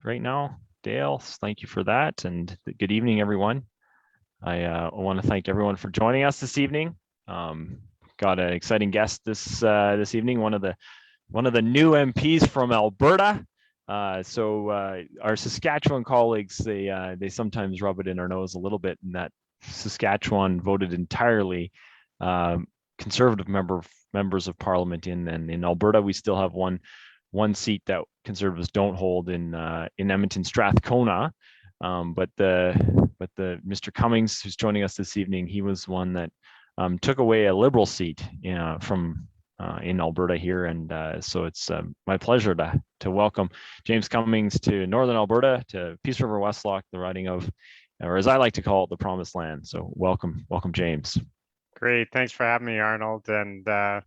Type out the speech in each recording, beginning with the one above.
right now. Dale, thank you for that, and good evening, everyone. I want to thank everyone for joining us this evening. Got an exciting guest this evening. One of the new MPs from Alberta. Our Saskatchewan colleagues, they sometimes rub it in our nose a little bit, in that Saskatchewan voted entirely conservative members of parliament in, and in Alberta we still have one seat that Conservatives don't hold in Edmonton Strathcona. But the Mr. Cummings, who's joining us this evening, he was one that took away a Liberal seat from in Alberta here, and so it's my pleasure to welcome James Cummings to Northern Alberta, to Peace River Westlock, the riding of, or as I like to call it, the Promised Land. So welcome, James. Great, thanks for having me, Arnold. And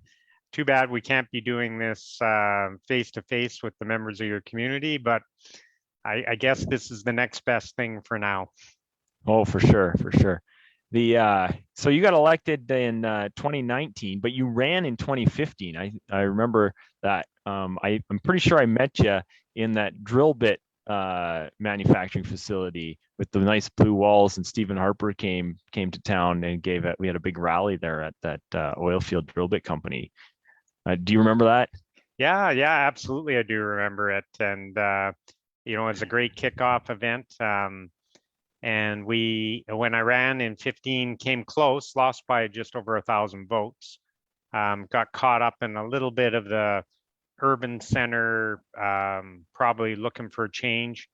too bad we can't be doing this face to face with the members of your community, but I guess this is the next best thing for now. Oh, for sure. So you got elected in 2019, but you ran in 2015. I remember that. I'm pretty sure I met you in that drill bit manufacturing facility with the nice blue walls, and Stephen Harper came to town and we had a big rally there at that oil field drill bit company. Do you remember that? Yeah, absolutely. I do remember it. And, it's a great kickoff event. And when I ran in 15, came close, lost by just over 1,000 votes. Got caught up in a little bit of the urban center, probably looking for a change.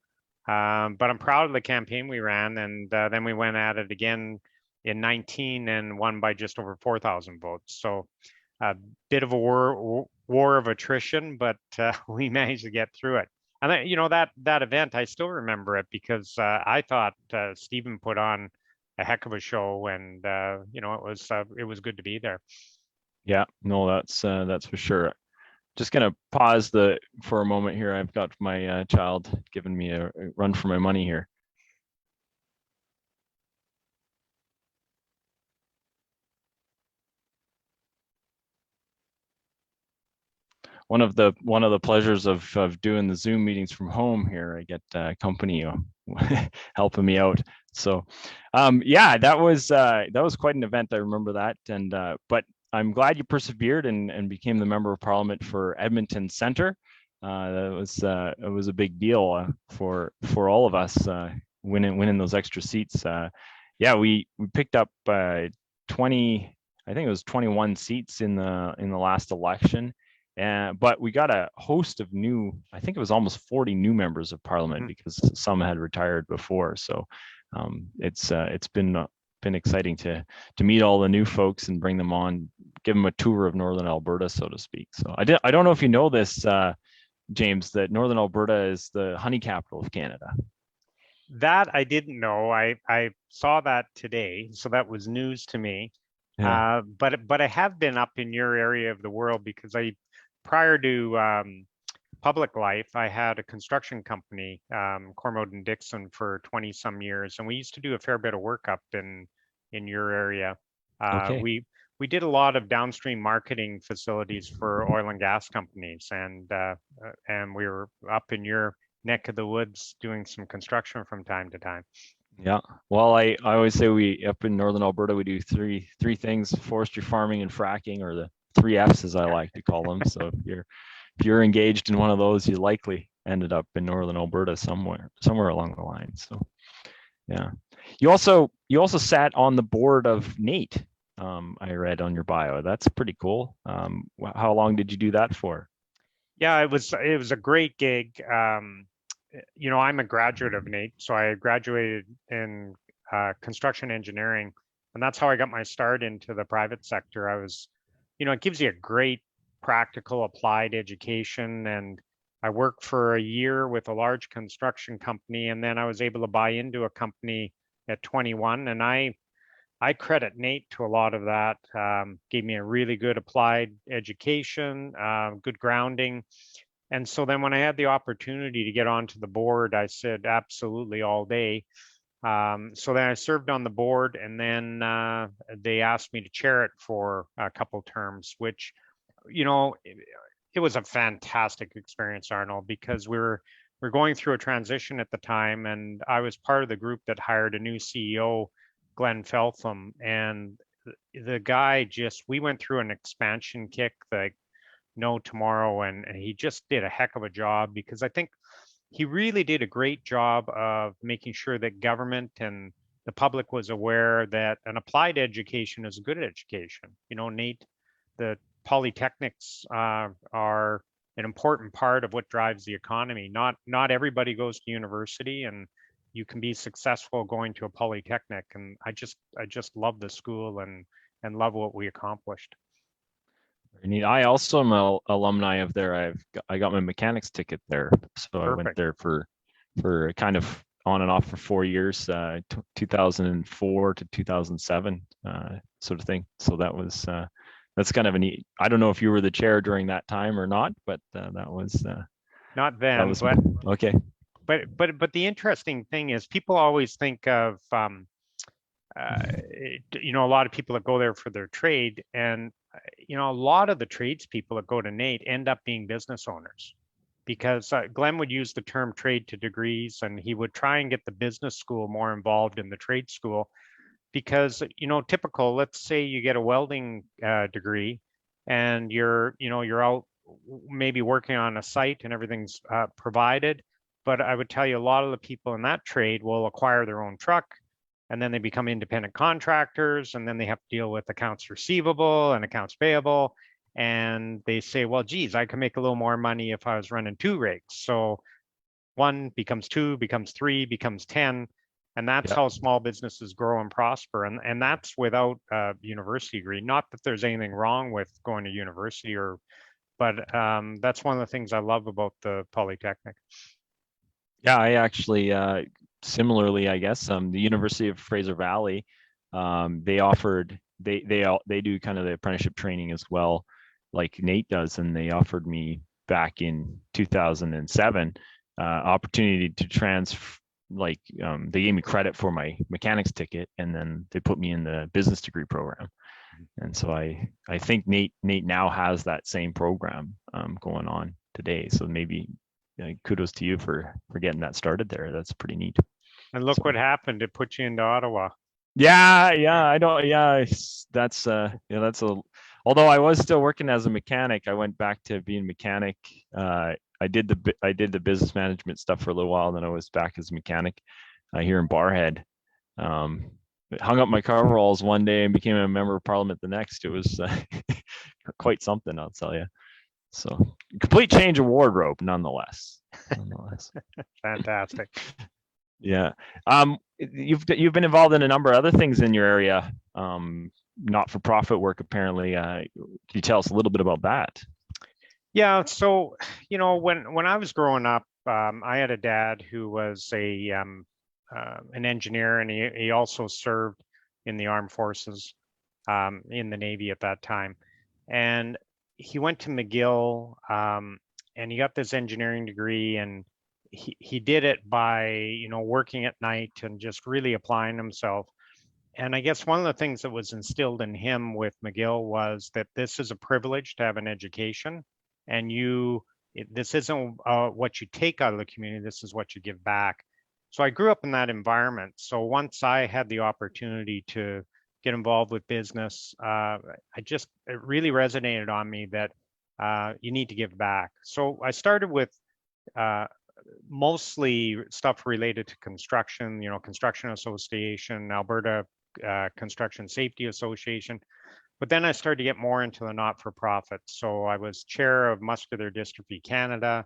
But I'm proud of the campaign we ran. And then we went at it again in 19 and won by just over 4,000 votes. So a bit of a war of attrition, but we managed to get through it. And that event, I still remember it because I thought Stephen put on a heck of a show, and it was good to be there. Yeah, no, that's for sure. Just gonna pause for a moment here. I've got my child giving me a run for my money here. One of the pleasures of doing the Zoom meetings from home here, I get company helping me out. So, yeah, that was quite an event. I remember that, and but I'm glad you persevered and became the member of parliament for Edmonton Centre. It was a big deal for all of us winning those extra seats. Yeah, we picked up 20. I think it was 21 seats in the last election. But we got a host of I think it was almost 40 new members of parliament, because some had retired before. So it's been exciting to meet all the new folks and bring them on, give them a tour of Northern Alberta, so to speak. So I don't know if you know this, James, that Northern Alberta is the honey capital of Canada. That I didn't know. I saw that today, so that was news to me. Yeah. But I have been up in your area of the world, because prior to public life, I had a construction company, Cormode and Dixon, for 20 some years, and we used to do a fair bit of work up in your area. Okay. We did a lot of downstream marketing facilities for oil and gas companies, and we were up in your neck of the woods doing some construction from time to time. Yeah, well, I always say we up in Northern Alberta, we do three things: forestry, farming, and fracking, or the 3 F's, as I like to call them. So if you're engaged in one of those, you likely ended up in Northern Alberta somewhere along the line. So yeah, you also sat on the board of NATE. I read on your bio. That's pretty cool. How long did you do that for? Yeah, it was a great gig. I'm a graduate of NATE, so I graduated in construction engineering, and that's how I got my start into the private sector. It gives you a great practical applied education, and I worked for a year with a large construction company, and then I was able to buy into a company at 21, and I credit NATE to a lot of that. Gave me a really good applied education, good grounding. And so then when I had the opportunity to get onto the board, I said, absolutely, all day. So then I served on the board, and then they asked me to chair it for a couple terms, which, it was a fantastic experience, Arnold, because we're we're going through a transition at the time, and I was part of the group that hired a new CEO, Glenn Feltham, and the guy we went through an expansion kick like no tomorrow, and he just did a heck of a job, because I think he really did a great job of making sure that government and the public was aware that an applied education is a good education. Nate, the polytechnics are an important part of what drives the economy. Not everybody goes to university, and you can be successful going to a polytechnic. And I just love the school and love what we accomplished. Very neat. I also am a alumni of there. I got my mechanics ticket there, so I went Perfect. there for kind of on and off for 4 years, 2004 to 2007, sort of thing. So that's kind of a neat. I don't know if you were the chair during that time or not, but that was Not then, okay. but the interesting thing is people always think of a lot of people that go there for their trade, and a lot of the tradespeople that go to Nate end up being business owners, because Glenn would use the term trade to degrees, and he would try and get the business school more involved in the trade school, because typical, let's say you get a welding degree, and you're out maybe working on a site and everything's provided, but I would tell you a lot of the people in that trade will acquire their own truck, and then they become independent contractors, and then they have to deal with accounts receivable and accounts payable, and they say, well, geez, I can make a little more money if I was running 2 rigs. So 1 becomes 2, becomes 3, becomes 10, and that's Yeah. how small businesses grow and prosper. And that's without a university degree. Not that there's anything wrong with going to university, but that's one of the things I love about the Polytechnic. Yeah, I actually similarly, I guess, the University of Fraser Valley, they offered they do kind of the apprenticeship training as well, like Nate does, and they offered me back in 2007 opportunity to they gave me credit for my mechanics ticket, and then they put me in the business degree program. And so I think Nate now has that same program going on today. So maybe kudos to you for getting that started there. That's pretty neat. And look So, what happened. It put you into Ottawa. yeah, I don't. Yeah, that's that's a. Although I was still working as a mechanic, I went back to being mechanic. I did the business management stuff for a little while, then I was back as a mechanic here in Barhead. Hung up my coveralls one day and became a member of parliament the next. It was quite something, I'll tell you. So complete change of wardrobe, nonetheless. Fantastic. Yeah. You've been involved in a number of other things in your area, not-for-profit work, apparently. Can you tell us a little bit about that? Yeah. So, when I was growing up, I had a dad who was an engineer, and he also served in the armed forces, in the Navy at that time. And he went to McGill, and he got this engineering degree, and he did it by, working at night and just really applying himself. And I guess one of the things that was instilled in him with McGill was that this is a privilege to have an education, and this isn't what you take out of the community, this is what you give back. So I grew up in that environment. So once I had the opportunity to get involved with business, it really resonated on me that you need to give back. So I started with mostly stuff related to construction, Construction Association, Alberta Construction Safety Association. But then I started to get more into the not-for-profit. So I was chair of Muscular Dystrophy Canada.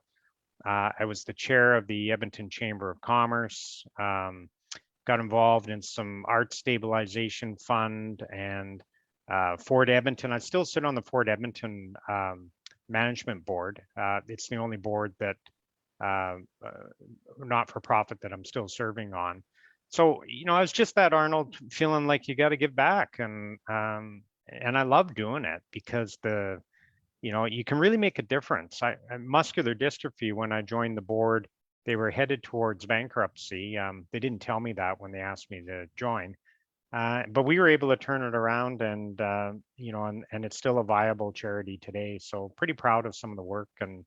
I was the chair of the Edmonton Chamber of Commerce. Got involved in some art stabilization fund and Fort Edmonton. I still sit on the Fort Edmonton management board. It's the only board that not-for-profit that I'm still serving on. So, I was just that, Arnold, feeling like you got to give back, and I love doing it because you can really make a difference. Muscular dystrophy, when I joined the board, they were headed towards bankruptcy. They didn't tell me that when they asked me to join, but we were able to turn it around, and and it's still a viable charity today. So pretty proud of some of the work and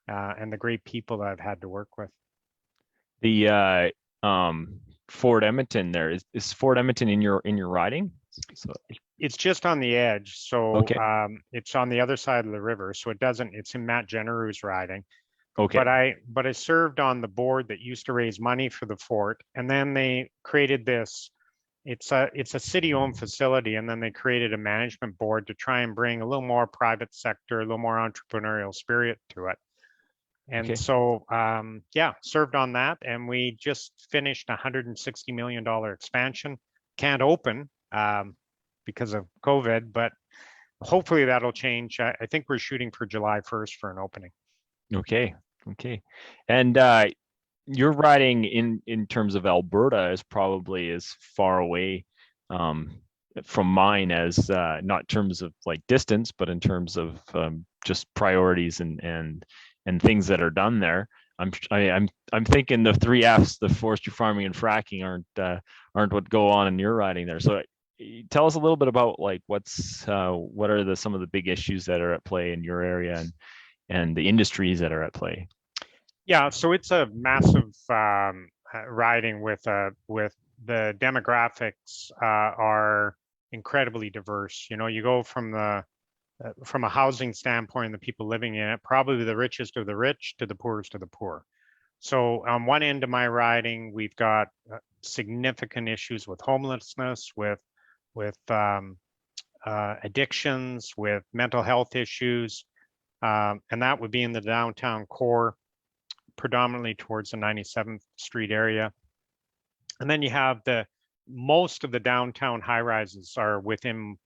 the great people that I've had to work with. The Fort Edmonton there is Fort Edmonton in your riding? So It's just on the edge, so okay, it's on the other side of the river, so it doesn't. It's in Matt Generou's riding. okay, But I served on the board that used to raise money for the fort, and then they created this. It's a city-owned facility, and then they created a management board to try and bring a little more private sector, a little more entrepreneurial spirit to it. And okay. so, yeah, served on that, and we just finished a $160 million expansion. Can't open because of COVID, but hopefully that'll change. I think we're shooting for July 1st for an opening. Okay. Okay. And your riding in terms of Alberta is probably as far away um, from mine as not in terms of like distance, but in terms of just priorities and things that are done there. I'm thinking the three F's, the forestry, farming, and fracking, aren't what go on in your riding there. So tell us a little bit about like what are some of the big issues that are at play in your area and the industries that are at play. Yeah, so it's a massive riding with the demographics are incredibly diverse. You know, you go from a housing standpoint, the people living in it, probably the richest of the rich to the poorest of the poor. So on one end of my riding, we've got significant issues with homelessness, with addictions, with mental health issues, and that would be in the downtown core, predominantly towards the 97th Street area. And then you have most of the downtown high rises are within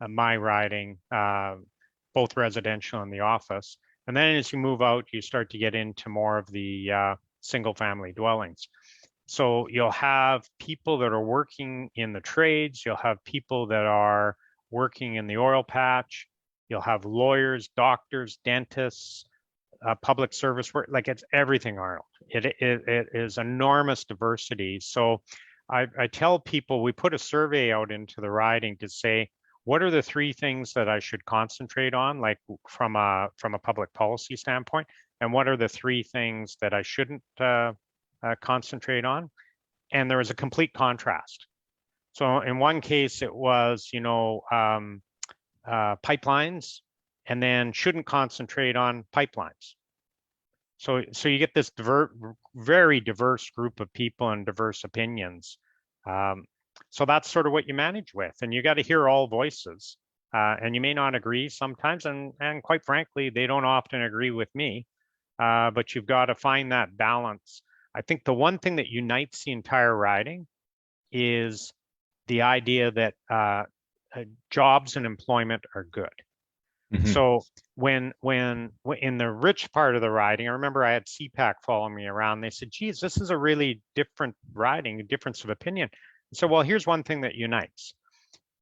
my riding, both residential and the office. And then as you move out, you start to get into more of the single family dwellings. So you'll have people that are working in the trades, you'll have people that are working in the oil patch, you'll have lawyers, doctors, dentists, public service work, like it's everything, Arnold. It is enormous diversity. So I tell people, we put a survey out into the riding to say, what are the three things that I should concentrate on, like from a public policy standpoint, and what are the three things that I shouldn't concentrate on? And there was a complete contrast. So in one case, it was, pipelines, and then shouldn't concentrate on pipelines. So you get this very diverse group of people and diverse opinions. So that's sort of what you manage with, and you got to hear all voices. And you may not agree sometimes, and quite frankly, they don't often agree with me. But you've got to find that balance. I think the one thing that unites the entire riding is the idea that jobs and employment are good. Mm-hmm. So when in the rich part of the riding, I remember I had CPAC following me around. They said, geez, this is a really different riding, a difference of opinion. So, well, here's one thing that unites.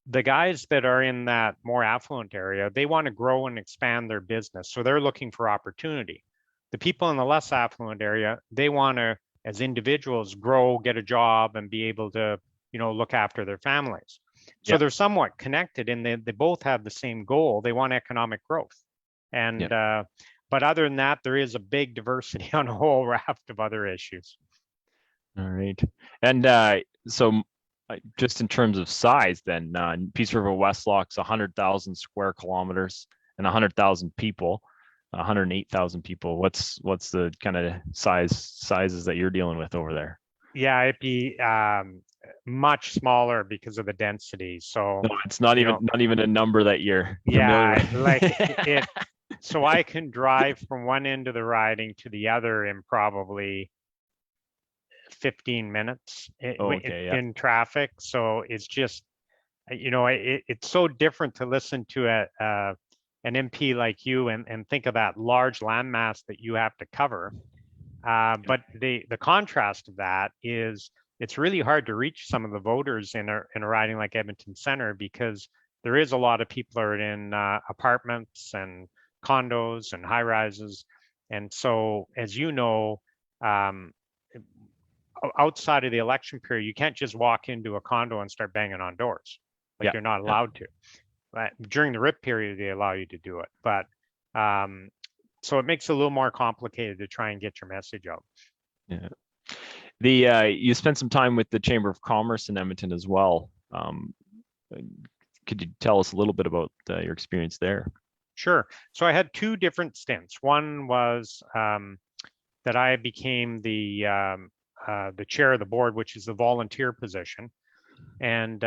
The guys that are in that more affluent area, they want to grow and expand their business. So they're looking for opportunity. The people in the less affluent area, they want to, as individuals, grow, get a job, and be able to, look after their families. So Yep. they're somewhat connected, and they both have the same goal. They want economic growth. And Yep. but other than that, there is a big diversity on a whole raft of other issues. All right. And so just in terms of size, then Peace River Westlock's 100,000 square kilometers and 100,000 people, 108,000 people. What's the kind of sizes that you're dealing with over there? Yeah, it'd be much smaller because of the density. So, No, it's not even a number that you're familiar yeah, like with. it. So I can drive from one end of the riding to the other in probably 15 minutes Okay, yeah. in traffic. So it's just, it's so different to listen to an MP like you and think of that large landmass that you have to cover. But the contrast of that is it's really hard to reach some of the voters in a riding like Edmonton Center, because there is a lot of people that are in apartments and condos and high rises. And so, as you know, outside of the election period, you can't just walk into a condo and start banging on doors. Like, Yeah. you're not allowed to. But during the RIP period, they allow you to do it. But so it makes it a little more complicated to try and get your message out. Yeah. You spent some time with the Chamber of Commerce in Edmonton as well. Could you tell us a little bit about your experience there? Sure. So I had two different stints. One was that I became the chair of the board, which is the volunteer position. And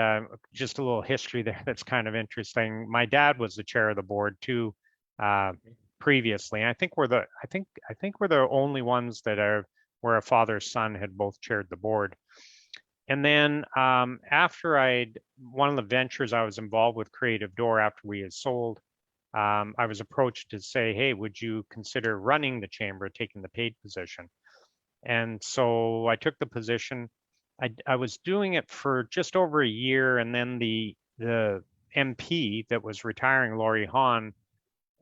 just a little history there that's kind of interesting. My dad was the chair of the board too previously. I think we're the only ones that are where a father son had both chaired the board. And then after one of the ventures I was involved with, Creative Door, after we had sold, I was approached to say, hey, would you consider running the chamber, taking the paid position? And so I took the position. I was doing it for just over a year, and then the MP that was retiring, Laurie Hahn,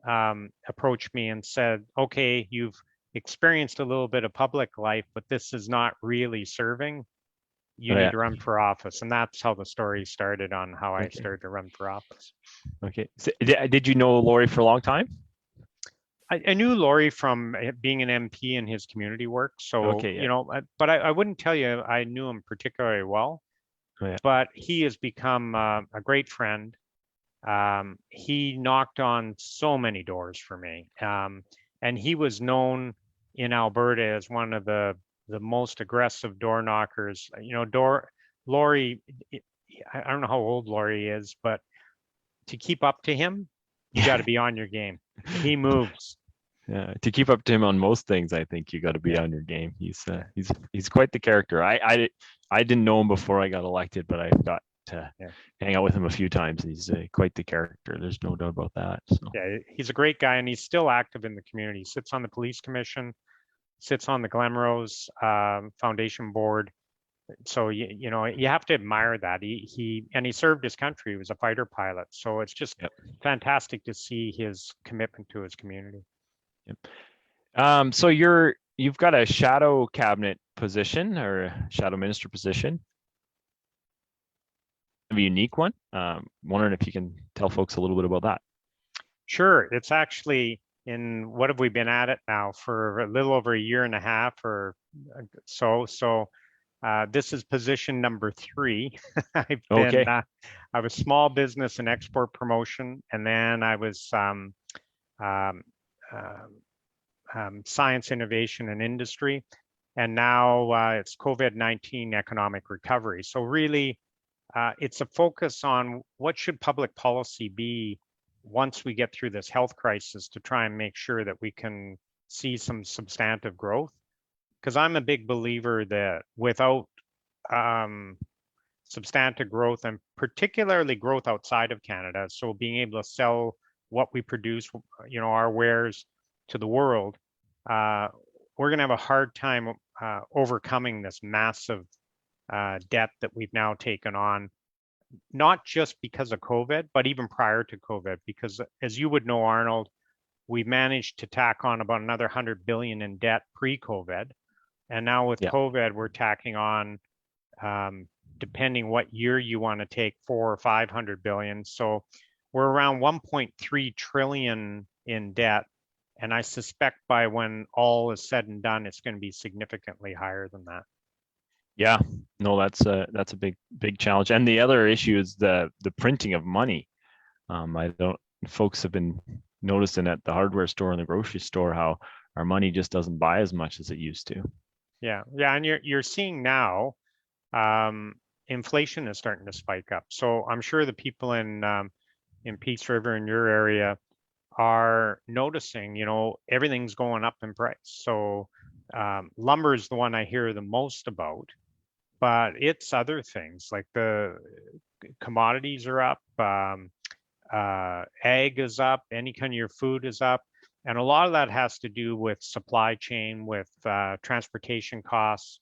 approached me and said, okay, you've experienced a little bit of public life, but this is not really serving. You Oh, need yeah. to run for office. And that's how the story started on how I Okay. started to run for office. Okay. So, did you know Laurie for a long time? I knew Laurie from being an MP in his community work. So, Okay. Yeah. but I wouldn't tell you I knew him particularly well, Oh, yeah. but he has become a great friend. He knocked on so many doors for me. And he was known in Alberta as one of the most aggressive door knockers. Laurie, I don't know how old Laurie is, but to keep up to him, you got to be on your game. He moves. Yeah, to keep up to him on most things, I think you got to be Yeah. on your game. He's quite the character. I didn't know him before I got elected, but I've got to Yeah. hang out with him a few times. He's quite the character. There's no doubt about that. So Yeah, he's a great guy, and he's still active in the community. He sits on the police commission, sits on the Glenrose Foundation board. So you have to admire that. He served his country. He was a fighter pilot. So it's just yep. fantastic to see his commitment to his community. Yep. So you've got a shadow cabinet position or a shadow minister position, a unique one. Wondering if you can tell folks a little bit about that. Sure. It's actually what have we been at it now for a little over a year and a half or so. So this is position number 3. Okay. I was small business and export promotion, and then I was um, science, innovation, and industry. And now it's COVID-19 economic recovery. So really, it's a focus on what should public policy be once we get through this health crisis to try and make sure that we can see some substantive growth. Because I'm a big believer that without substantive growth, and particularly growth outside of Canada, so being able to sell what we produce, our wares to the world, we're going to have a hard time overcoming this massive debt that we've now taken on, not just because of COVID, but even prior to COVID, because as you would know, Arnold, we managed to tack on about another 100 billion in debt pre-COVID. And now with COVID, we're tacking on, depending what year you want to take, 400 or 500 billion. So we're around 1.3 trillion in debt. And I suspect by when all is said and done, it's going to be significantly higher than that. Yeah, no, that's a big challenge. And the other issue is the printing of money. Folks have been noticing at the hardware store and the grocery store how our money just doesn't buy as much as it used to. Yeah, and you're seeing now, inflation is starting to spike up. So I'm sure the people in Peace River in your area are noticing, everything's going up in price. So lumber is the one I hear the most about, but it's other things like the commodities are up, ag is up, any kind of your food is up. And a lot of that has to do with supply chain, with transportation costs,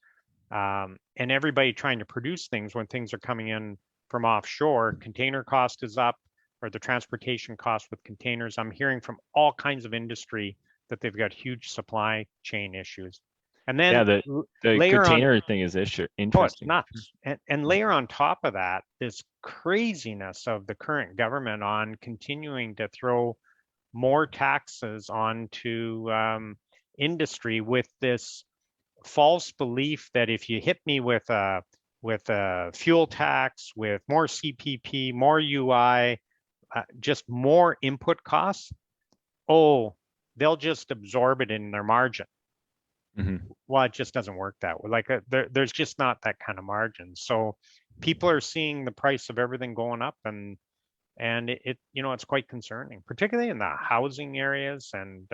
and everybody trying to produce things when things are coming in from offshore. Container cost is up, or the transportation cost with containers. I'm hearing from all kinds of industry that they've got huge supply chain issues. And then the container thing is interesting. Oh, it's nuts. And layer on top of that, this craziness of the current government on continuing to throw more taxes onto industry with this false belief that if you hit me with a fuel tax, with more CPP, more UI, just more input costs, oh, they'll just absorb it in their margin. Well, it just doesn't work that way. Like there's just not that kind of margin. So people are seeing the price of everything going up, and it's quite concerning, particularly in the housing areas, and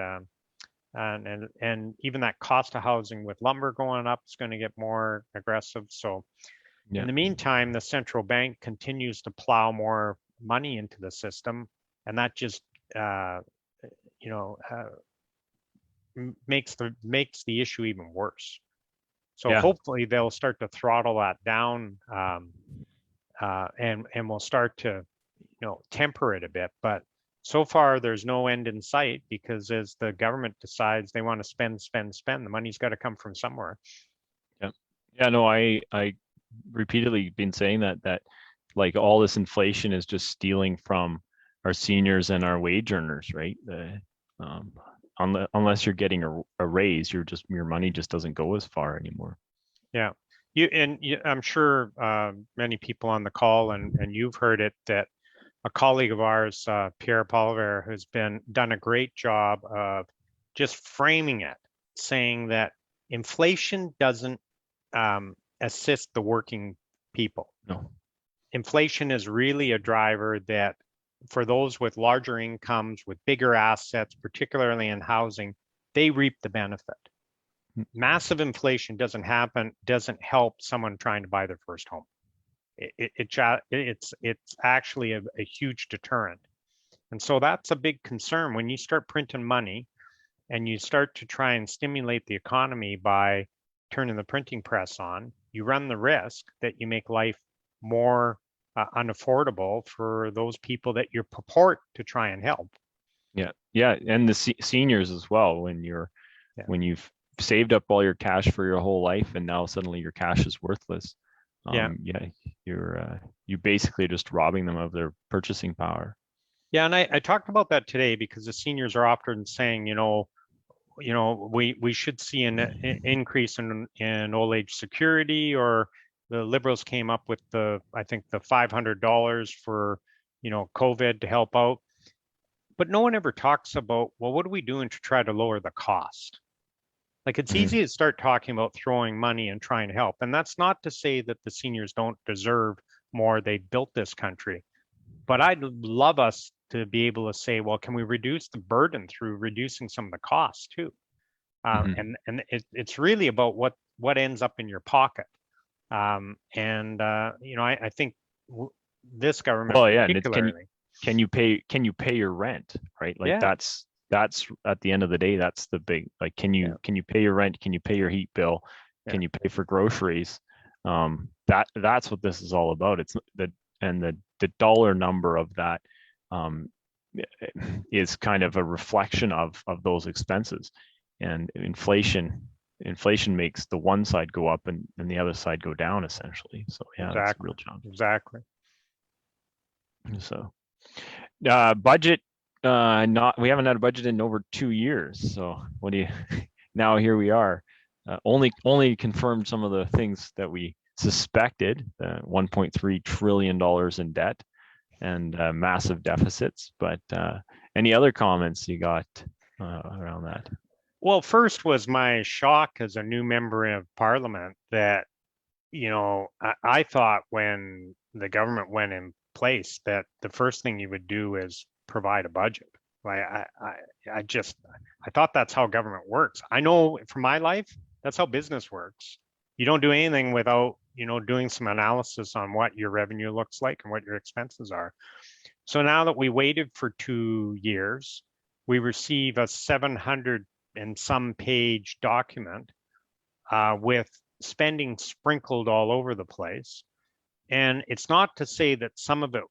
even that cost of housing with lumber going up is going to get more aggressive. So in the meantime, the central bank continues to plow more money into the system, and that just makes the issue even worse. So hopefully they'll start to throttle that down, and we'll start to temper it a bit. But so far there's no end in sight, because as the government decides they want to spend, the money's got to come from somewhere. No, I repeatedly been saying that like all this inflation is just stealing from our seniors and our wage earners, right? Unless you're getting a raise, your money just doesn't go as far anymore. Yeah, I'm sure many people on the call, and you've heard it, that a colleague of ours, Pierre Poliver, has done a great job of just framing it, saying that inflation doesn't assist the working people. No. Inflation is really a driver that, for those with larger incomes, with bigger assets, particularly in housing, they reap the benefit. Massive inflation doesn't help someone trying to buy their first home. It's actually a huge deterrent. And so that's a big concern. When you start printing money and you start to try and stimulate the economy by turning the printing press on, you run the risk that you make life more unaffordable for those people that you purport to try and help. Yeah, and the seniors as well. When you've saved up all your cash for your whole life, and now suddenly your cash is worthless. You basically just robbing them of their purchasing power. Yeah, and I talked about that today, because the seniors are often saying, we should see an increase in old age security, or the Liberals came up with I think the $500 for, COVID to help out. But no one ever talks about, well, what are we doing to try to lower the cost? Like, it's easy to start talking about throwing money and trying to help. And that's not to say that the seniors don't deserve more. They built this country. But I'd love us to be able to say, well, can we reduce the burden through reducing some of the costs too? And it's really about what ends up in your pocket. I think this government, particularly, can you pay your rent, right? Like that's at the end of the day, that's the big, like, can you pay your rent? Can you pay your heat bill? Can you pay for groceries? That's what this is all about. It's the dollar number of that is kind of a reflection of those expenses. And inflation makes the one side go up and the other side go down, essentially. So that's a real challenge. Exactly. So budget, we haven't had a budget in over 2 years. So now here we are, only confirmed some of the things that we suspected, $1.3 trillion in debt and massive deficits. But any other comments you got around that? Well, first was my shock as a new member of parliament that, I thought when the government went in place that the first thing you would do is provide a budget. I thought that's how government works. I know from my life, that's how business works. You don't do anything without, doing some analysis on what your revenue looks like and what your expenses are. So now that we waited for 2 years, we receive a 700 and some page document with spending sprinkled all over the place. And it's not to say that some of it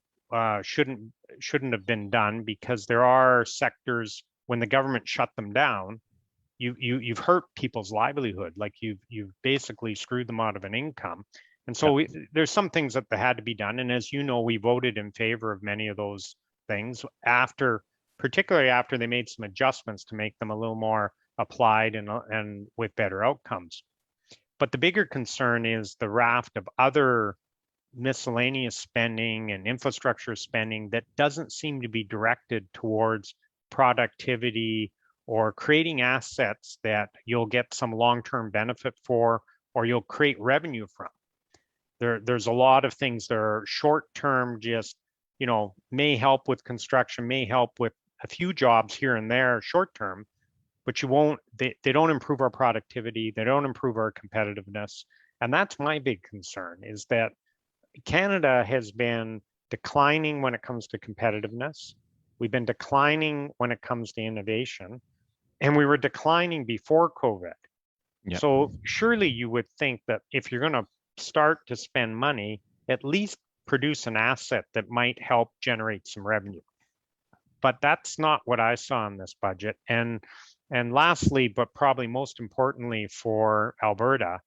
shouldn't have been done, because there are sectors, when the government shut them down, you've hurt people's livelihood. Like you've basically screwed them out of an income. And so there's some things that had to be done. And as you know, we voted in favor of many of those things particularly after they made some adjustments to make them a little more applied and with better outcomes. But the bigger concern is the raft of other miscellaneous spending and infrastructure spending that doesn't seem to be directed towards productivity or creating assets that you'll get some long-term benefit for, or you'll create revenue from. There's a lot of things that are short-term, just, may help with construction, may help with a few jobs here and there short-term, but they don't improve our productivity, they don't improve our competitiveness. And that's my big concern, is that Canada has been declining when it comes to competitiveness. We've been declining when it comes to innovation, and we were declining before COVID. Yeah. So surely you would think that if you're going to start to spend money, at least produce an asset that might help generate some revenue. But that's not what I saw in this budget. And lastly, but probably most importantly for Alberta,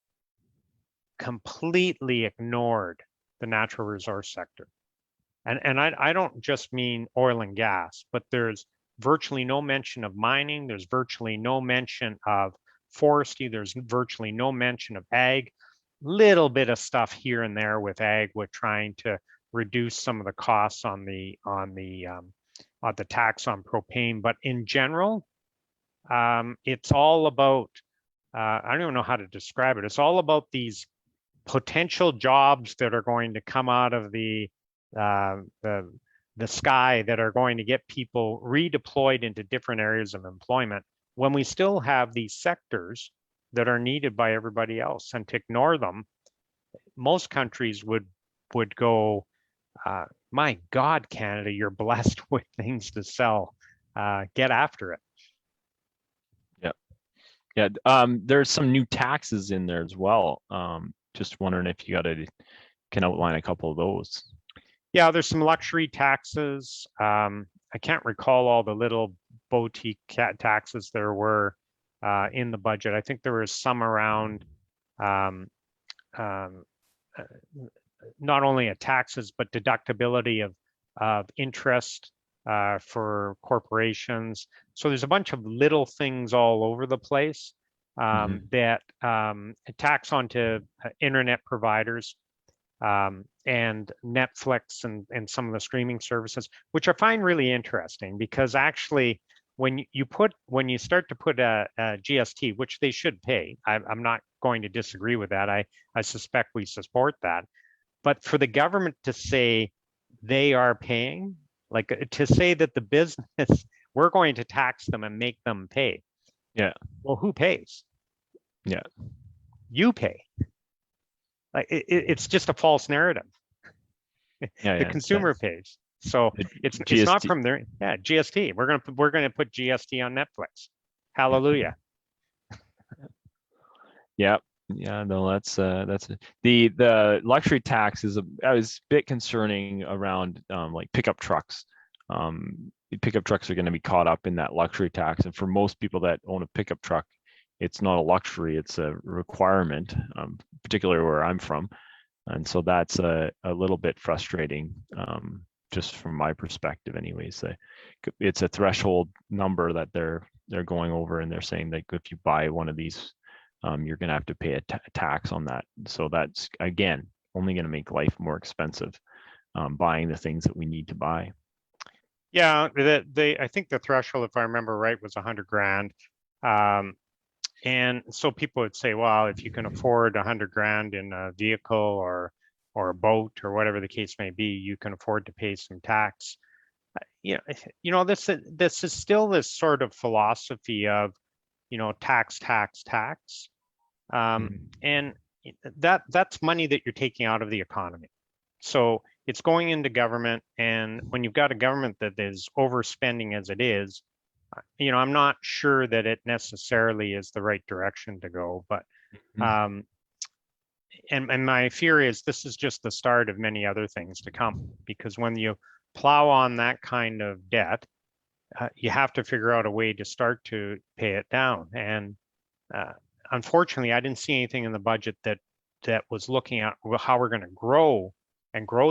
completely ignored the natural resource sector. And I don't just mean oil and gas, but there's virtually no mention of mining. There's virtually no mention of forestry. There's virtually no mention of ag. Little bit of stuff here and there with ag, with trying to reduce some of the costs on the tax on propane. But in general, it's all about, I don't even know how to describe it. It's all about these potential jobs that are going to come out of the sky, that are going to get people redeployed into different areas of employment, when we still have these sectors that are needed by everybody else. And to ignore them, most countries would go, my God, Canada, you're blessed with things to sell. Get after it. Yeah. There's some new taxes in there as well. Just wondering if you can outline a couple of those. Yeah, there's some luxury taxes. I can't recall all the little boutique taxes there were in the budget. I think there was some around not only taxes, but deductibility of interest for corporations. So there's a bunch of little things all over the place that tax onto internet providers and Netflix and some of the streaming services, which I find really interesting, because actually when you start to put a GST, which they should pay, I'm not going to disagree with that. I suspect we support that. But for the government to say they are paying, like to say that the business, we're going to tax them and make them pay. Yeah. Well, who pays? Yeah. You pay. Like it's just a false narrative. Yeah, The consumer pays. So it's not from there. Yeah, GST. We're gonna put GST on Netflix. Hallelujah. Yeah. Yeah, no, that's the luxury tax is I was a bit concerning around like pickup trucks. Pickup trucks are going to be caught up in that luxury tax, and for most people that own a pickup truck, it's not a luxury; it's a requirement, particularly where I'm from, and so that's a little bit frustrating, just from my perspective, anyways. It's a threshold number that they're going over, and they're saying that if you buy one of these, you're going to have to pay a tax on that. So that's, again, only going to make life more expensive, buying the things that we need to buy. Yeah, I think the threshold, if I remember right, was 100 grand. And so people would say, well, if you can afford 100 grand in a vehicle or a boat or whatever the case may be, you can afford to pay some tax. This is still this sort of philosophy of, tax. And that's money that you're taking out of the economy. So it's going into government, and when you've got a government that is overspending as it is, I'm not sure that it necessarily is the right direction to go. But and my fear is this is just the start of many other things to come, because when you plow on that kind of debt, you have to figure out a way to start to pay it down. And unfortunately, I didn't see anything in the budget that was looking at how we're going to grow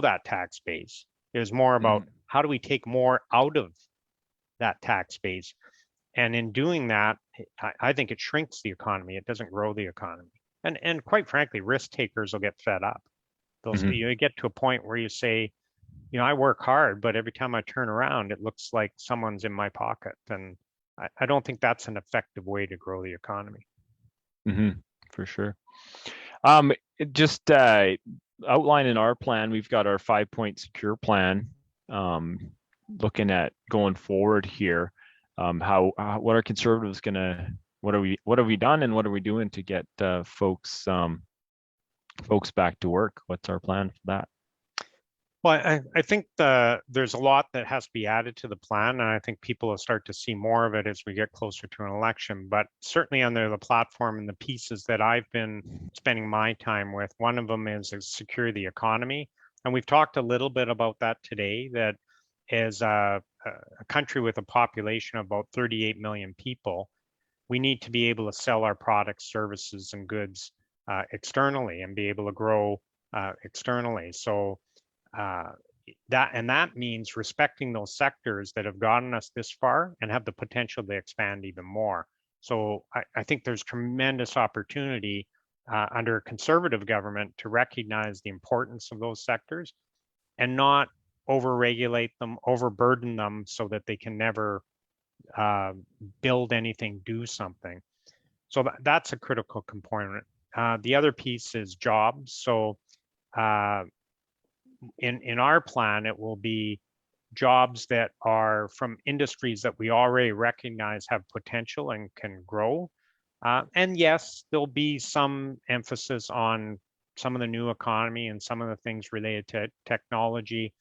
that tax base. It was more about how do we take more out of that tax base. And in doing that, I think it shrinks the economy. It doesn't grow the economy. And quite frankly, risk takers will get fed up. You get to a point where you say, I work hard, but every time I turn around, it looks like someone's in my pocket. And I don't think that's an effective way to grow the economy. For sure. Just outlining our plan, we've got our 5-point secure plan. Looking at going forward here, what are conservatives gonna, what have we done and what are we doing to get folks back to work? What's our plan for that? Well, I think there's a lot that has to be added to the plan, and I think people will start to see more of it as we get closer to an election. But certainly under the platform and the pieces that I've been spending my time with, one of them is secure the economy. And we've talked a little bit about that today, that as a country with a population of about 38 million people, we need to be able to sell our products, services, and goods externally and be able to grow externally. So that means respecting those sectors that have gotten us this far and have the potential to expand even more. So I think there's tremendous opportunity under a conservative government to recognize the importance of those sectors and not overregulate them, overburden them so that they can never build anything, do something. So that's a critical component. The other piece is jobs. So in our plan, it will be jobs that are from industries that we already recognize have potential and can grow. And yes, there'll be some emphasis on some of the new economy and some of the things related to technology,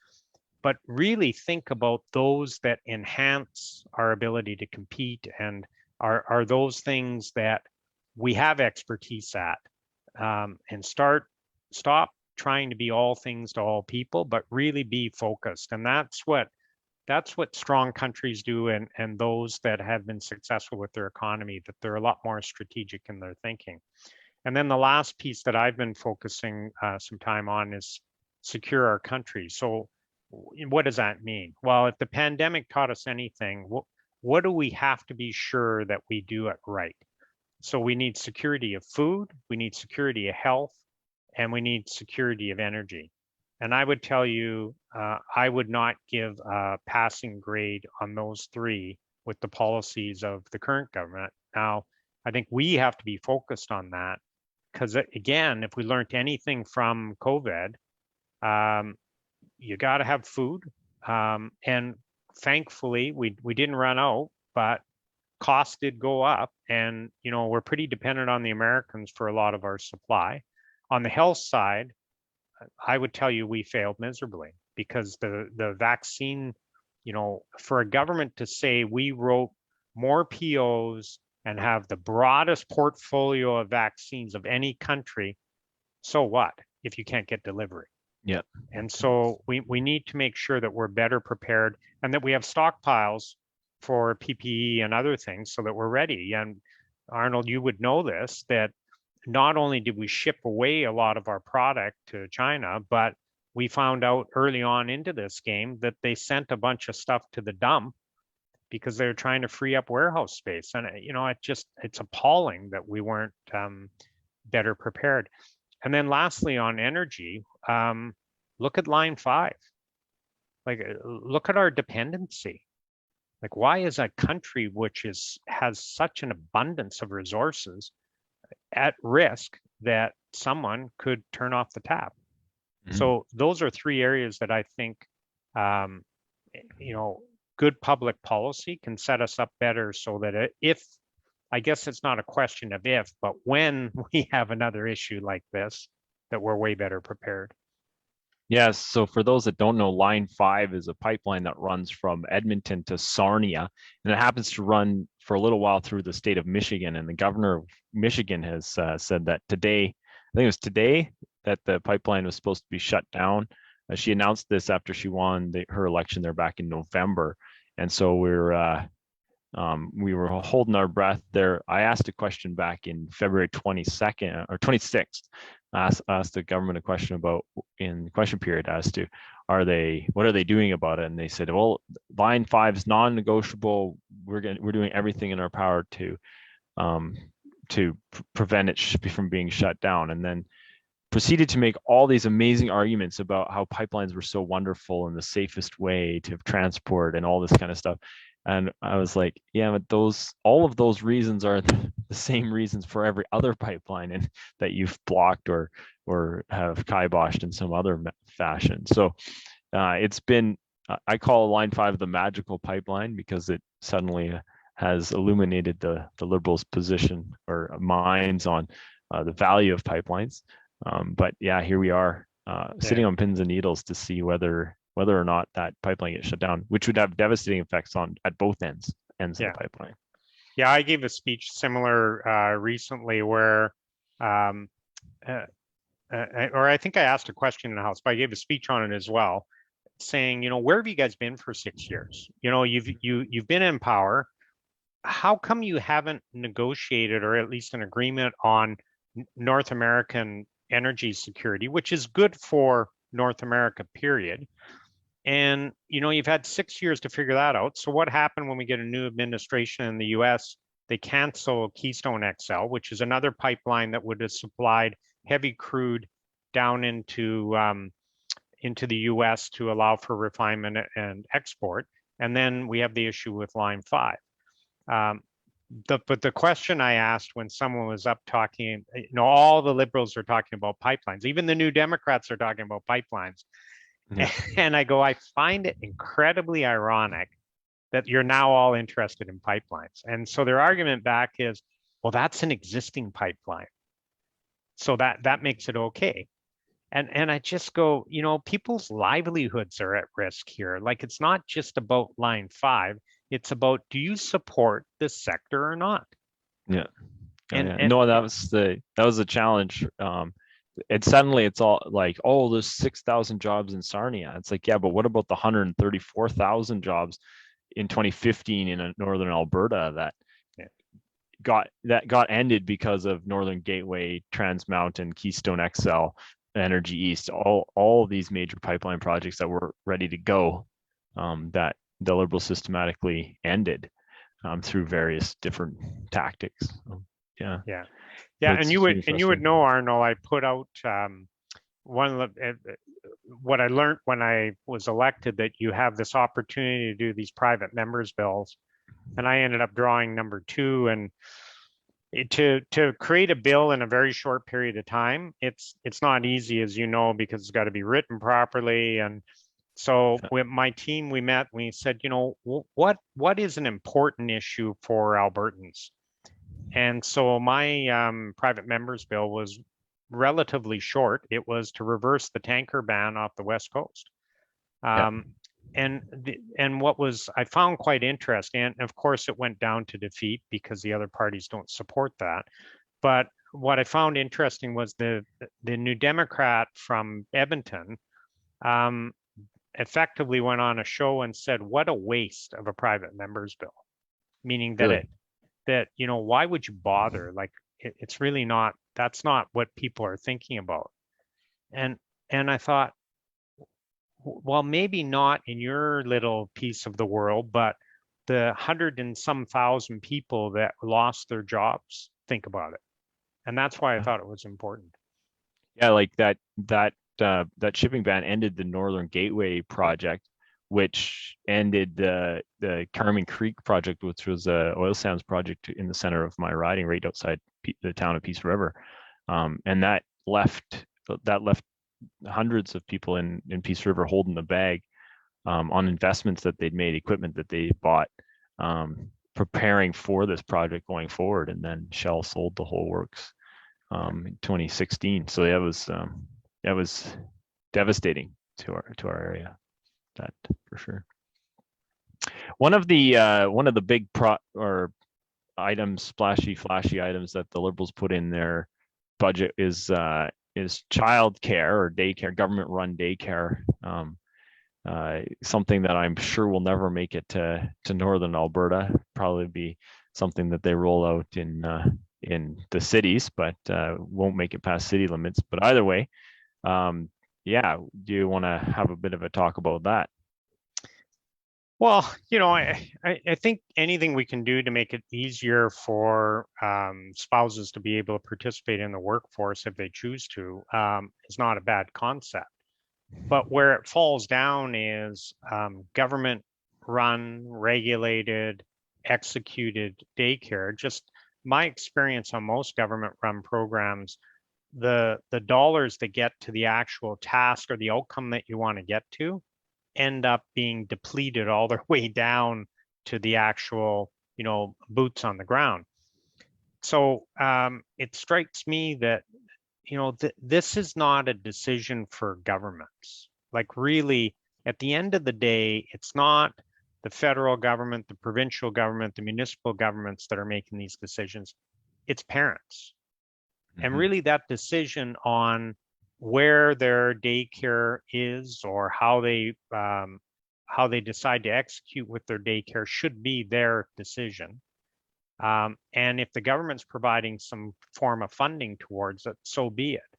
but really think about those that enhance our ability to compete and are those things that we have expertise at, and stop trying to be all things to all people, but really be focused. And that's what strong countries do, and those that have been successful with their economy, that they're a lot more strategic in their thinking. And then the last piece that I've been focusing some time on is secure our country. So what does that mean? Well, if the pandemic taught us anything, what do we have to be sure that we do it right? So we need security of food, we need security of health, and we need security of energy. And I would tell you, I would not give a passing grade on those three with the policies of the current government. Now, I think we have to be focused on that because, again, if we learned anything from COVID, you got to have food. And thankfully, we didn't run out, but costs did go up. And, we're pretty dependent on the Americans for a lot of our supply. On the health side, I would tell you we failed miserably because the vaccine, for a government to say we wrote more POs and have the broadest portfolio of vaccines of any country, so what if you can't get delivery? Yeah. And so we need to make sure that we're better prepared and that we have stockpiles for PPE and other things so that we're ready. And Arnold, you would know this, that not only did we ship away a lot of our product to China, but we found out early on into this game that they sent a bunch of stuff to the dump because they're trying to free up warehouse space. And, it's appalling that we weren't better prepared. And then lastly, on energy, look at line 5. Look at our dependency. Why is a country which has such an abundance of resources at risk that someone could turn off the tap? So those are 3 areas that I think, good public policy can set us up better so that I guess it's not a question of if, but when we have another issue like this, that we're way better prepared. Yes. So for those that don't know, Line 5 is a pipeline that runs from Edmonton to Sarnia, and it happens to run for a little while through the state of Michigan. And the governor of Michigan has said that today, I think it was today, that the pipeline was supposed to be shut down. She announced this after she won her election there back in November. And so we were holding our breath there. I asked a question back in February 22nd or 26th. Asked the government a question about in the question period as to what are they doing about it? And they said, well, line 5 is non-negotiable. We're doing everything in our power to prevent it from being shut down, and then proceeded to make all these amazing arguments about how pipelines were so wonderful and the safest way to transport and all this kind of stuff. And I was like, yeah, but all of those reasons are the same reasons for every other pipeline and that you've blocked or have kiboshed in some other fashion. So it's been, I call Line 5 the magical pipeline because it suddenly has illuminated the Liberals' position or minds on the value of pipelines. But yeah, here we are sitting on pins and needles to see whether or not that pipeline gets shut down, which would have devastating effects at both ends of the pipeline. Yeah, I gave a speech similar recently where, or I think I asked a question in the House, but I gave a speech on it as well, saying, where have you guys been for 6 years? You've been in power. How come you haven't negotiated or at least an agreement on North American energy security, which is good for North America, period? And, you've had 6 years to figure that out. So what happened when we get a new administration in the US? They cancel Keystone XL, which is another pipeline that would have supplied heavy crude down into the US to allow for refinement and export. And then we have the issue with Line 5. But the question I asked when someone was up talking, all the Liberals are talking about pipelines. Even the New Democrats are talking about pipelines. Yeah. And I go, I find it incredibly ironic that you're now all interested in pipelines. And so their argument back is, well, that's an existing pipeline, so that makes it okay. And I just go, people's livelihoods are at risk here. Like, it's not just about Line 5. It's about, do you support this sector or not? Yeah. No, that was the challenge. And suddenly it's all like, oh, there's 6,000 jobs in Sarnia. It's like, yeah, but what about the 134,000 jobs in 2015 in northern Alberta that got ended because of Northern Gateway, Trans Mountain, Keystone XL, Energy East, all these major pipeline projects that were ready to go, that the Liberals systematically ended through various different tactics. So, yeah. And you would know, Arnold, I put out one of the, what I learned when I was elected, that you have this opportunity to do these private members bills, and I ended up drawing number 2. And to create a bill in a very short period of time, it's not easy, as you know, because it's got to be written properly. And so with my team, we met, we said, what is an important issue for Albertans? And so my private members bill was relatively short. It was to reverse the tanker ban off the West Coast. And what was I found quite interesting, and of course it went down to defeat because the other parties don't support that. But what I found interesting was the New Democrat from Edmonton effectively went on a show and said, what a waste of a private members bill, meaning that why would you bother? Like, it's really not, that's not what people are thinking about. And I thought, well, maybe not in your little piece of the world, but the 100 and some thousand people that lost their jobs think about it. And that's why I thought it was important. Yeah, like that shipping ban ended the Northern Gateway project, which ended the Carmen Creek project, which was a oil sands project in the center of my riding, right outside the town of Peace River, and that left hundreds of people in Peace River holding the bag on investments that they'd made, equipment that they bought, preparing for this project going forward. And then Shell sold the whole works in 2016. So that was devastating to our area. That for sure. One of the big items, flashy items that the Liberals put in their budget is childcare or daycare, government-run daycare. Something that I'm sure will never make it to northern Alberta. Probably be something that they roll out in the cities, but won't make it past city limits. But either way, do you want to have a bit of a talk about that? Well, I think anything we can do to make it easier for spouses to be able to participate in the workforce if they choose to is not a bad concept. But where it falls down is government run, regulated, executed daycare. Just my experience on most government run programs, the dollars that get to the actual task or the outcome that you want to get to end up being depleted all their way down to the actual, boots on the ground. So it strikes me that, this is not a decision for governments. Like really, at the end of the day, it's not the federal government, the provincial government, the municipal governments that are making these decisions. It's parents. And Mhm. really that decision on where their daycare is or how they decide to execute with their daycare should be their decision. And if the government's providing some form of funding towards it, so be it.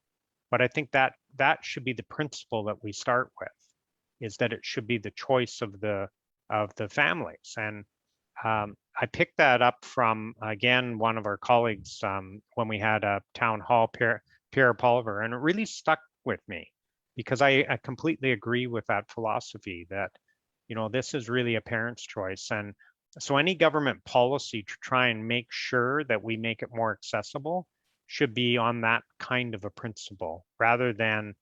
But I think that that should be the principle that we start with, is that it should be the choice of the families. And I picked that up from, again, one of our colleagues when we had a town hall, Pierre Pulver, and it really stuck with me because I completely agree with that philosophy that, this is really a parent's choice. And so any government policy to try and make sure that we make it more accessible should be on that kind of a principle rather than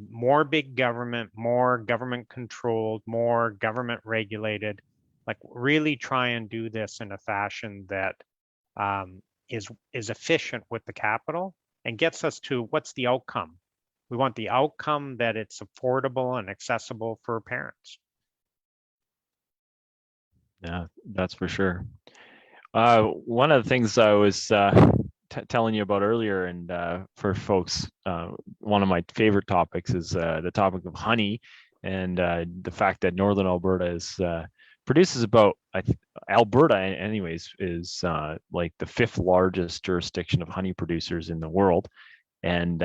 more big government, more government controlled, more government regulated. Like really try and do this in a fashion that um, is efficient with the capital and gets us to what's the outcome. We want the outcome that it's affordable and accessible for parents. Yeah, that's for sure. One of the things I was telling you about earlier, and for folks, one of my favorite topics is the topic of honey, and the fact that Northern Alberta is produces about Alberta, anyways, is like the fifth largest jurisdiction of honey producers in the world, and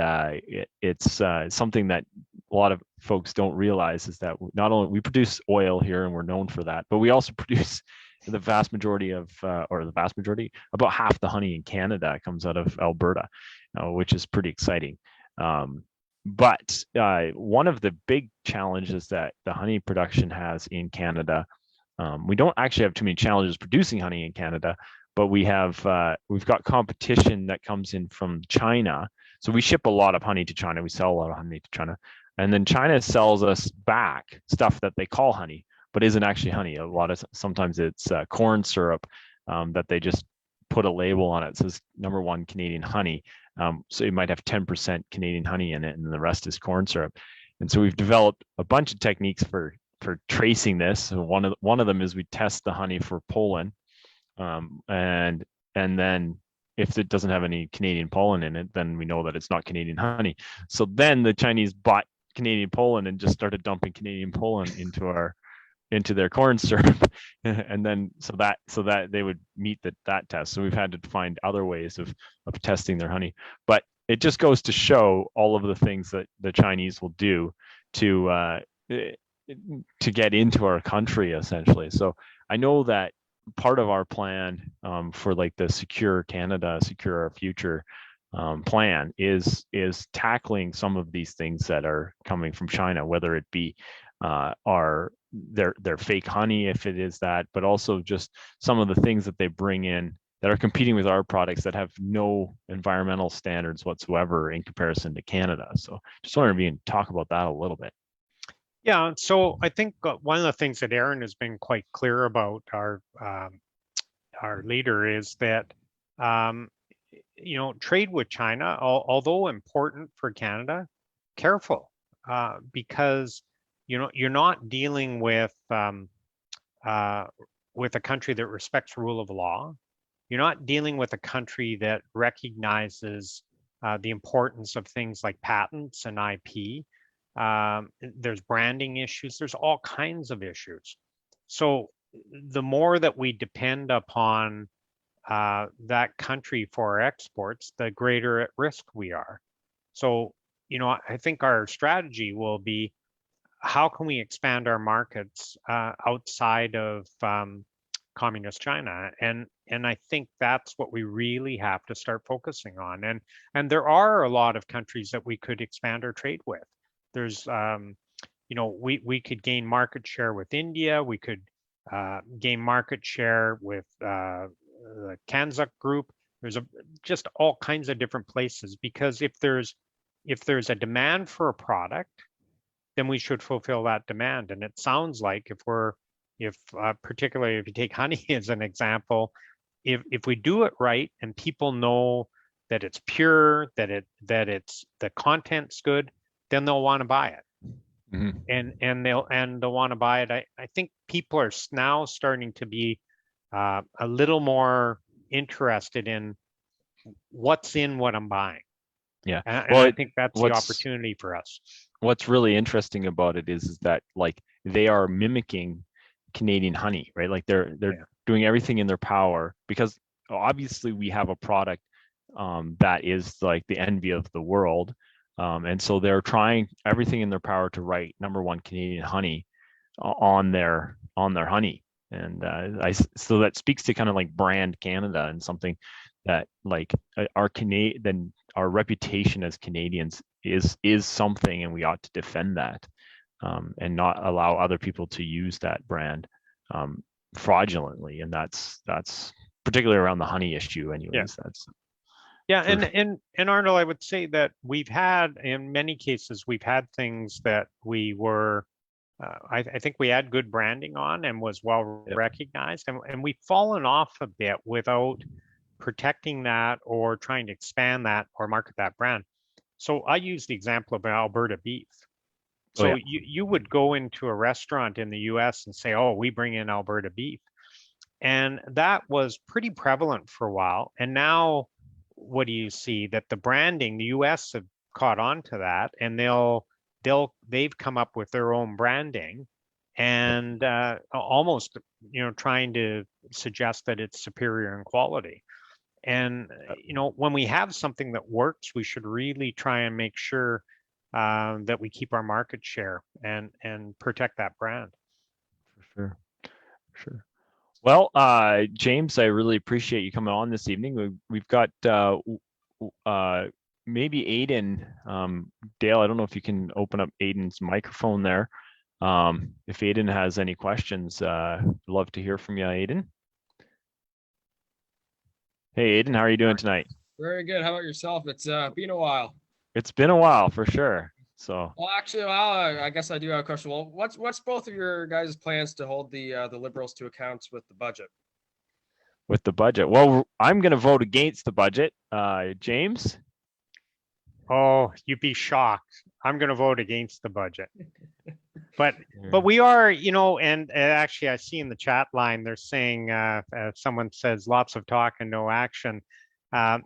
it's something that a lot of folks don't realize is that not only we produce oil here and we're known for that, but we also produce the vast majority of, or the vast majority, about half the honey in Canada comes out of Alberta, which is pretty exciting. But one of the big challenges that the honey production has in Canada, we don't actually have too many challenges producing honey in Canada, but we've got competition that comes in from China. So we ship a lot of honey to China. We sell a lot of honey to China, and then China sells us back stuff that they call honey, but isn't actually honey. A lot of sometimes it's corn syrup that they just put a label on it. It says #1 Canadian honey. So it might have 10% Canadian honey in it, and the rest is corn syrup. And so we've developed a bunch of techniques for tracing this. So one of them is we test the honey for pollen, and then if it doesn't have any Canadian pollen in it, then we know that it's not Canadian honey. So then the Chinese bought Canadian pollen and just started dumping Canadian pollen into their corn syrup, and then so that they would meet that test. So we've had to find other ways of testing their honey, but it just goes to show all of the things that the Chinese will do to to get into our country essentially. So I know that part of our plan for like the Secure Canada, Secure Our Future plan is tackling some of these things that are coming from China, whether it be our their fake honey, if it is that, but also just some of the things that they bring in that are competing with our products that have no environmental standards whatsoever in comparison to Canada. So just wondering if you can talk about that a little bit. Yeah, so I think one of the things that Aaron has been quite clear about, our leader, is that um, trade with China, although important for Canada, careful because you're not dealing uh, with a country that respects rule of law. You're not dealing with a country that recognizes the importance of things like patents and IP. There's branding issues. There's all kinds of issues. So the more that we depend upon that country for our exports, the greater at risk we are. So, I think our strategy will be how can we expand our markets outside of communist China? And I think that's what we really have to start focusing on. And there are a lot of countries that we could expand our trade with. There's we could gain market share with India. We could gain market share with the Kanzuk group. There's just all kinds of different places, because if there's a demand for a product, then we should fulfill that demand. And it sounds like if particularly if you take honey as an example, if we do it right and people know that it's pure, that it's the content's good, then they'll want to buy it. Mhm. And they'll want to buy it. I think people are now starting to be a little more interested in what's in what I'm buying. Yeah. And Well, I think that's the what's opportunity for us. what's really interesting about it is that like they are mimicking Canadian honey, right? Like they're Yeah. doing everything in their power, because obviously we have a product that is like the envy of the world. And so they're trying everything in their power to write #1 Canadian honey on their honey. And so that speaks to kind of like brand Canada, and something that like our reputation as Canadians is something, and we ought to defend that, and not allow other people to use that brand fraudulently. And that's particularly around the honey issue anyways. Yeah, For and Arnold, I would say that we've had, in many cases, we've had things that we were, I think we had good branding on and was well Yep. recognized, and we've fallen off a bit without protecting that or trying to expand that or market that brand. So I use the example of Alberta beef. Oh So yeah. you would go into a restaurant in the US and say, oh, we bring in Alberta beef. And that was pretty prevalent for a while. And now what do you see? That the branding, the US have caught on to that, and they've come up with their own branding, and almost trying to suggest that it's superior in quality. And when we have something that works, we should really try and make sure that we keep our market share and protect that brand. For sure. Well, James, I really appreciate you coming on this evening. We've got maybe Aiden, Dale. I don't know if you can open up Aiden's microphone there. If Aiden has any questions, love to hear from you, Aiden. Hey, Aiden, how are you doing tonight? Very good. How about yourself? It's been a while. It's been a while for sure. So, Well, actually, I guess I do have a question. Well, what's both of your guys' plans to hold the Liberals to account with the budget? with the budget, well, I'm going to vote against the budget. James? Oh, you'd be shocked. I'm going to vote against the budget. But we are, and actually I see in the chat line, they're saying, someone says lots of talk and no action. And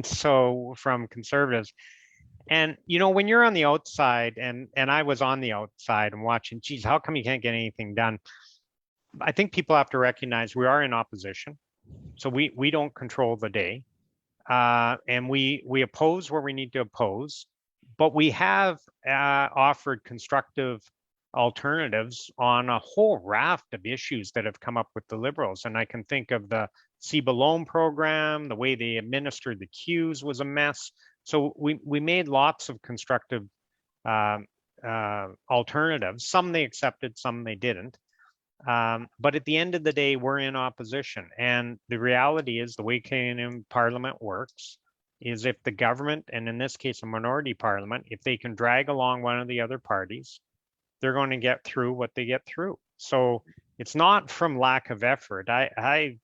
so from conservatives, and when you're on the outside, and I was on the outside and watching, geez, how come you can't get anything done? I think people have to recognize we are in opposition. So we don't control the day. And we oppose where we need to oppose, but we have offered constructive alternatives on a whole raft of issues that have come up with the Liberals. And I can think of the CEBA loan program, the way they administered the queues was a mess. So we made lots of constructive alternatives. Some they accepted, some they didn't. But at the end of the day, we're in opposition. And the reality is the way Canadian Parliament works is if the government, and in this case, a minority parliament, if they can drag along one of the other parties, they're going to get through what they get through. So it's not from lack of effort. I'm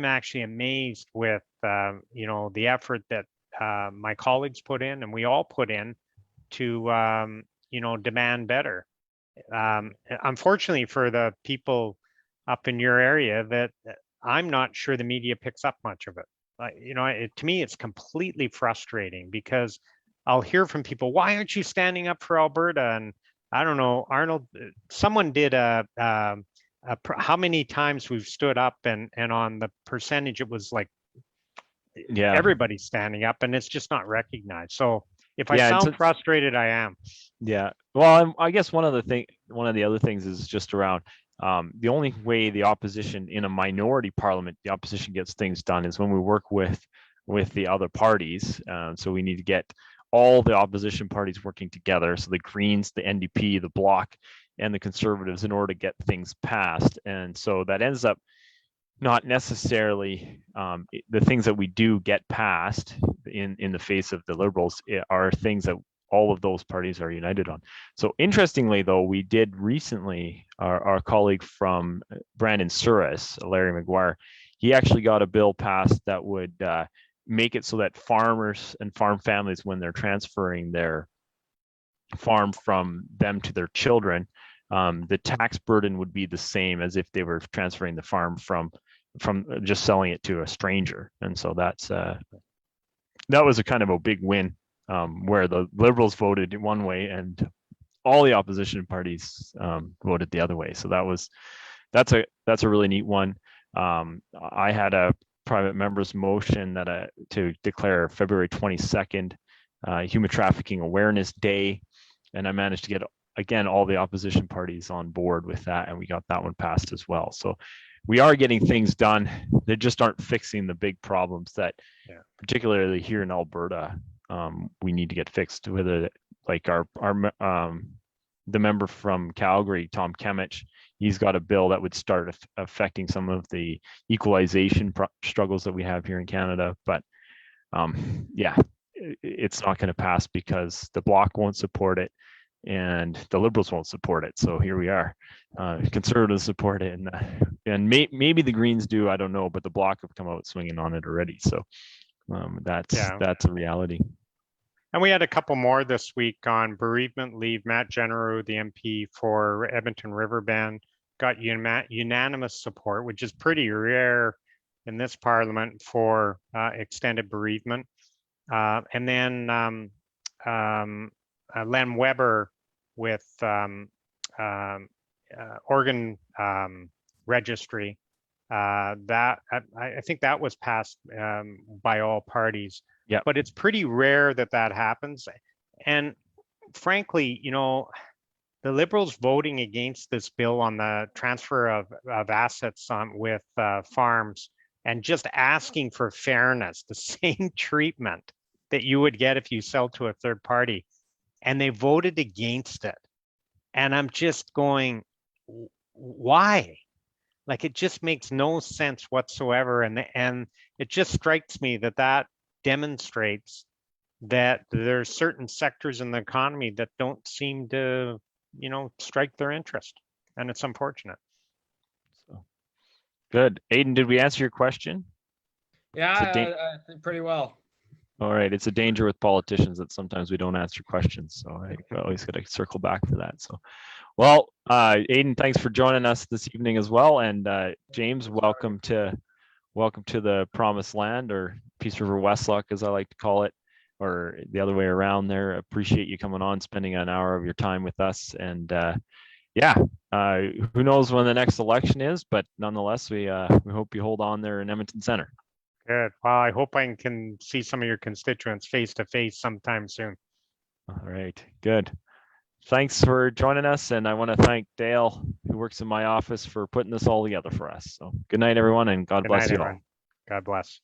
actually amazed with, the effort that my colleagues put in and we all put in to, demand better. Unfortunately for the people up in your area, that I'm not sure the media picks up much of it. To me, it's completely frustrating because I'll hear from people, why aren't you standing up for Alberta? And I don't know, Arnold, someone did how many times we've stood up, and on the percentage, it was like everybody's standing up, and it's just not recognized. So if I sound frustrated, I am. Yeah. Well, I guess one of the other things is just around the only way the opposition in a minority parliament, the opposition gets things done is when we work with the other parties. So we need to get all the opposition parties working together. So the Greens, the NDP, the Bloc, and the Conservatives in order to get things passed. And so that ends up not necessarily the things that we do get passed in the face of the Liberals are things that all of those parties are united on. So interestingly, though, we did recently, our colleague from Brandon Souris, Larry McGuire, he actually got a bill passed that would make it so that farmers and farm families, when they're transferring their farm from them to their children, the tax burden would be the same as if they were transferring the farm from just selling it to a stranger. And so that was a kind of a big win, where the Liberals voted one way and all the opposition parties voted the other way. So that's a really neat one. I had a private member's motion that to declare February 22nd Human Trafficking Awareness Day, and I managed to get again all the opposition parties on board with that, and we got that one passed as well. So we are getting things done. They just aren't fixing the big problems that, particularly here in Alberta, we need to get fixed. Whether like the member from Calgary, Tom Kemich, he's got a bill that would start affecting some of the equalization struggles that we have here in Canada. But it's not going to pass because the Bloc won't support it and the Liberals won't support it. So here we are. Conservatives support it, and maybe the Greens do. I don't know, but the Bloc have come out swinging on it already. So that's a reality. And we had a couple more this week on bereavement leave. Matt Genereux, the MP for Edmonton Riverbend, got unanimous support, which is pretty rare in this parliament for extended bereavement. And then Len Weber with organ registry. That I think that was passed by all parties. Yeah. But it's pretty rare that happens. And frankly, the Liberals voting against this bill on the transfer of assets with farms and just asking for fairness, the same treatment that you would get if you sell to a third party. And they voted against it. And I'm just going, why? Like, it just makes no sense whatsoever. And it just strikes me that demonstrates that there's certain sectors in the economy that don't seem to, strike their interest. And it's unfortunate. So good. Aidan, did we answer your question? Yeah, I think pretty well. All right. It's a danger with politicians that sometimes we don't answer questions. So I always got to circle back for that. So, well, Aidan, thanks for joining us this evening as well. And James, welcome to the Promised Land, or Peace River Westlock, as I like to call it, or the other way around there. Appreciate you coming on, spending an hour of your time with us. And who knows when the next election is, but nonetheless, we hope you hold on there in Edmonton Center. Good. Well, I hope I can see some of your constituents face to face sometime soon. All right, good. Thanks for joining us. And I want to thank Dale, who works in my office, for putting this all together for us. So good night, everyone, and God bless you all. God bless.